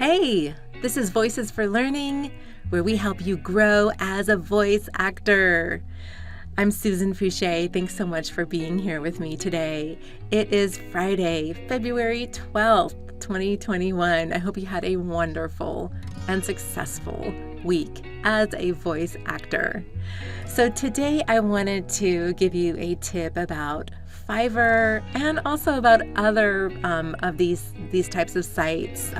Hey, this is Voices for Learning, where we help you grow as a voice actor. I'm Susan Fouché. Thanks so much for being here with me today. It is Friday, February 12th, 2021. I hope you had a wonderful and successful week as a voice actor. So today I wanted to give you a tip about Fiverr and also about other of these types of sites,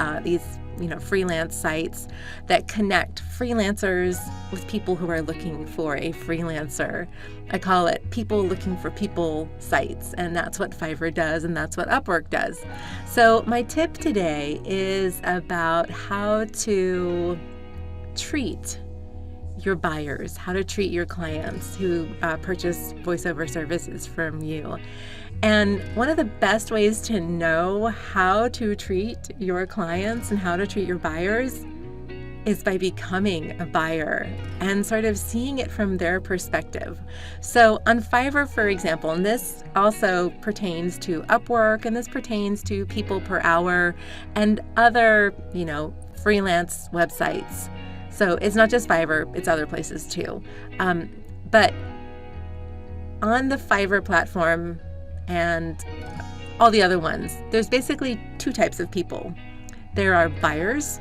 freelance sites that connect freelancers with people who are looking for a freelancer. I call it people looking for people sites, and that's what Fiverr does, and that's what Upwork does. So my tip today is about how to treat your buyers, how to treat your clients who purchase voiceover services from you. And one of the best ways to know how to treat your clients and how to treat your buyers is by becoming a buyer and sort of seeing it from their perspective. So on Fiverr, for example, and this also pertains to Upwork, and this pertains to People Per Hour and other, freelance websites. So it's not just Fiverr, it's other places too. But on the Fiverr platform and all the other ones, there's basically two types of people. There are buyers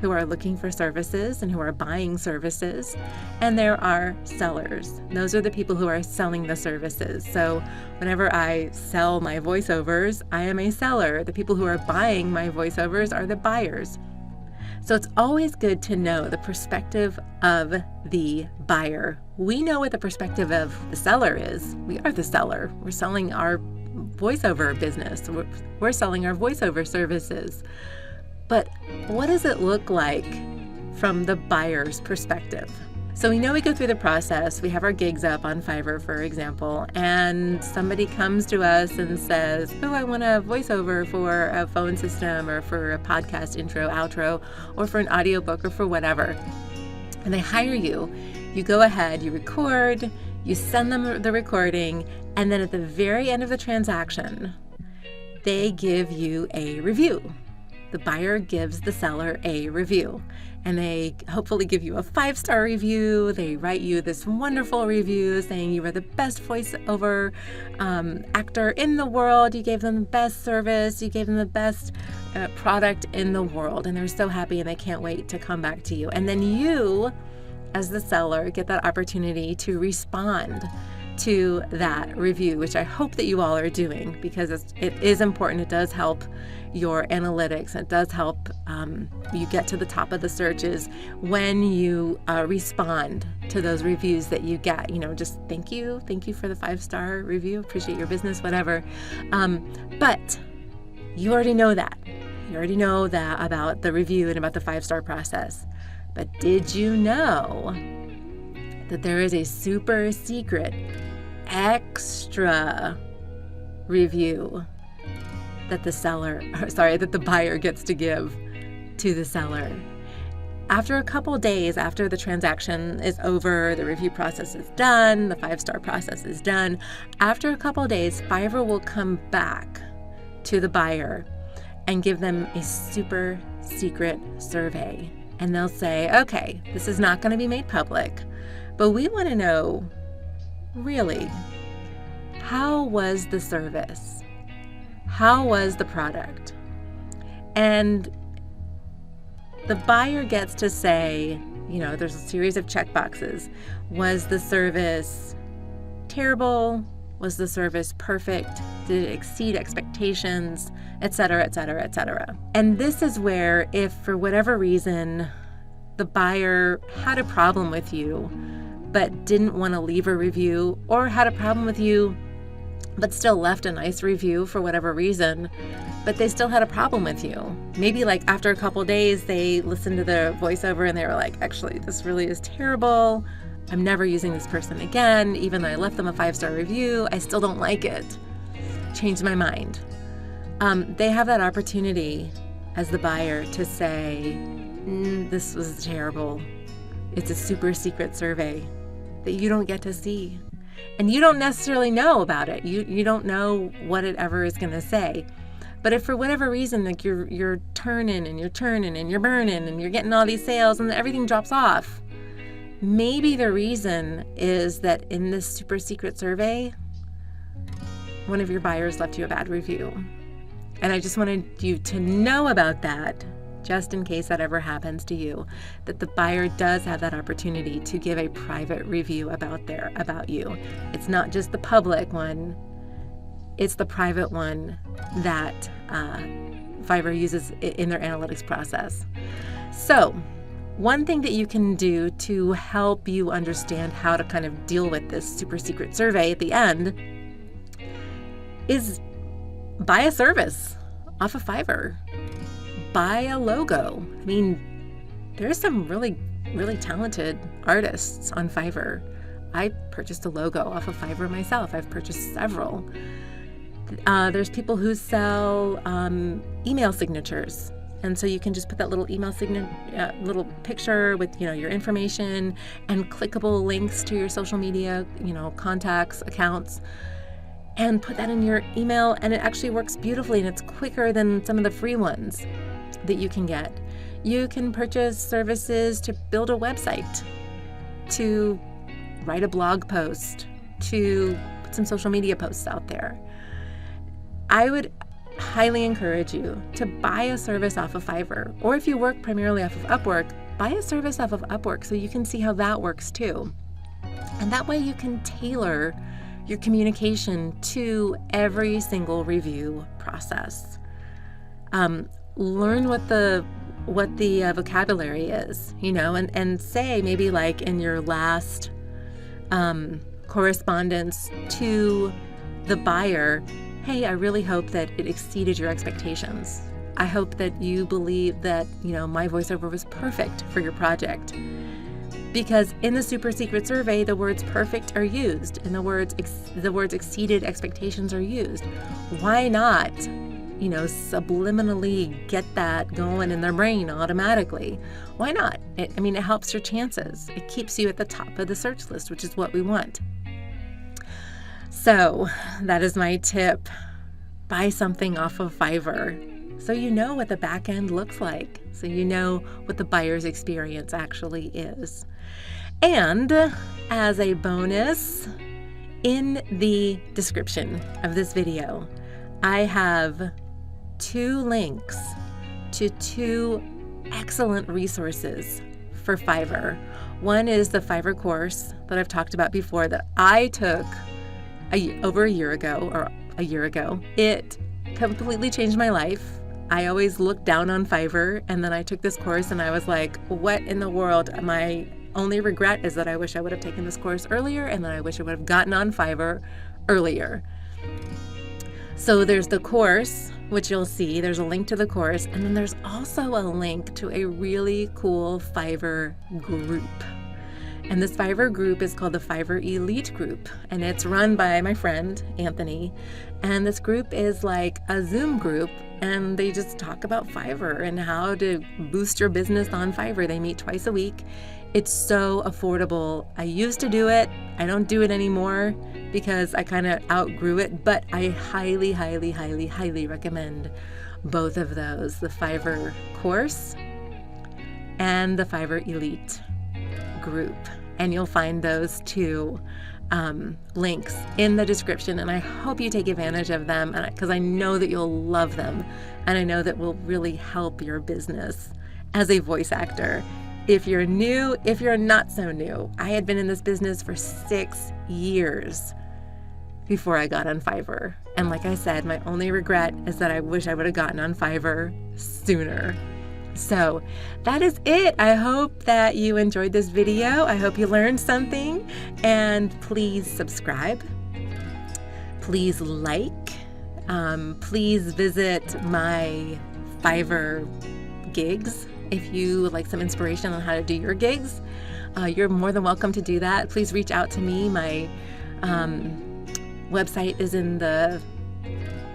who are looking for services and who are buying services, and there are sellers. Those are the people who are selling the services. So whenever I sell my voiceovers, I am a seller. The people who are buying my voiceovers are the buyers. So it's always good to know the perspective of the buyer. We know what the perspective of the seller is. We are the seller. We're selling our voiceover business. We're selling our voiceover services. But what does it look like from the buyer's perspective? So we know we go through the process. We have our gigs up on Fiverr, for example, and somebody comes to us and says, I want a voiceover for a phone system or for a podcast intro, outro, or for an audiobook or for whatever. And they hire you. You go ahead, you record, you send them the recording, and then at the very end of the transaction, they give you a review. The buyer gives the seller a review, and they hopefully give you a 5-star review. They write you this wonderful review saying you are the best voiceover actor in the world. You gave them the best service. You gave them the best product in the world, and they're so happy and they can't wait to come back to you. And then you, as the seller, get that opportunity to respond to that review, which I hope that you all are doing, because it is important. It does help your analytics. It does help you get to the top of the searches when you respond to those reviews that you get. Just thank you for the 5-star review, appreciate your business, whatever. But you already know that. You already know that about the review and about the 5-star process. But did you know that there is a super secret extra review that the buyer gets to give to the seller? After a couple days after the transaction is over, the review process is done, the 5-star process is done. After a couple days, Fiverr will come back to the buyer and give them a super secret survey. And they'll say, okay, this is not going to be made public, but we want to know, really, how was the service? How was the product? And the buyer gets to say, there's a series of checkboxes. Was the service terrible? Was the service perfect? Did it exceed expectations? Et cetera, et cetera, et cetera. And this is where, if for whatever reason the buyer had a problem with you but didn't want to leave a review, or had a problem with you but still left a nice review for whatever reason, but they still had a problem with you. Maybe like after a couple days, they listened to the voiceover and they were like, actually, this really is terrible. I'm never using this person again. Even though I left them a 5-star review, I still don't like it. Changed my mind. They have that opportunity as the buyer to say, this was terrible. It's a super secret survey that you don't get to see. And you don't necessarily know about it. You don't know what it ever is going to say. But if for whatever reason, like you're turning and you're churning and you're burning and you're getting all these sales and everything drops off, maybe the reason is that in this super secret survey, one of your buyers left you a bad review. And I just wanted you to know about that, just in case that ever happens to you, that the buyer does have that opportunity to give a private review about you. It's not just the public one, it's the private one that Fiverr uses in their analytics process. So one thing that you can do to help you understand how to kind of deal with this super secret survey at the end is buy a service off of Fiverr. Buy a logo. I mean, there's some really, really talented artists on Fiverr. I purchased a logo off of Fiverr myself. I've purchased several. There's people who sell email signatures. And so you can just put that little email little picture with, your information and clickable links to your social media, contacts, accounts, and put that in your email, and it actually works beautifully, and it's quicker than some of the free ones that you can get. You can purchase services to build a website, to write a blog post, to put some social media posts out there. I would highly encourage you to buy a service off of Fiverr, or if you work primarily off of Upwork, buy a service off of Upwork so you can see how that works too. And that way you can tailor your communication to every single review process. Learn what the vocabulary is, and say maybe like in your last correspondence to the buyer, hey, I really hope that it exceeded your expectations. I hope that you believe that, my voiceover was perfect for your project. Because in the super secret survey, the words perfect are used and the words exceeded expectations are used. Why not, subliminally get that going in their brain automatically? Why not? It helps your chances. It keeps you at the top of the search list, which is what we want. So that is my tip. Buy something off of Fiverr so you know what the back end looks like, so you know what the buyer's experience actually is. And as a bonus, in the description of this video, I have 2 links to 2 excellent resources for Fiverr. One is the Fiverr course that I've talked about before that I took over a year ago. It completely changed my life. I always looked down on Fiverr, and then I took this course and I was like, what in the world? My only regret is that I wish I would have taken this course earlier, and that I wish I would have gotten on Fiverr earlier. So there's the course, which you'll see, there's a link to the course, and then there's also a link to a really cool Fiverr group. And this Fiverr group is called the Fiverr Elite group, and it's run by my friend, Anthony. And this group is like a Zoom group, and they just talk about Fiverr and how to boost your business on Fiverr. They meet twice a week. It's so affordable. I used to do it. I don't do it anymore because I kind of outgrew it, but I highly, highly, highly, highly recommend both of those, the Fiverr course and the Fiverr Elite group. And you'll find those 2 links in the description, and I hope you take advantage of them because I know that you'll love them, and I know that will really help your business as a voice actor. If you're new, if you're not so new, I had been in this business for 6 years before I got on Fiverr. And like I said, my only regret is that I wish I would have gotten on Fiverr sooner. So that is it. I hope that you enjoyed this video. I hope you learned something, and please subscribe. Please like. Please visit my Fiverr gigs. If you would like some inspiration on how to do your gigs, you're more than welcome to do that. Please reach out to me. My website is in the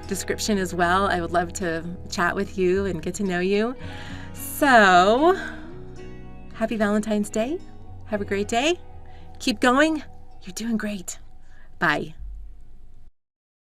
description as well. I would love to chat with you and get to know you. So, happy Valentine's Day. Have a great day. Keep going. You're doing great. Bye.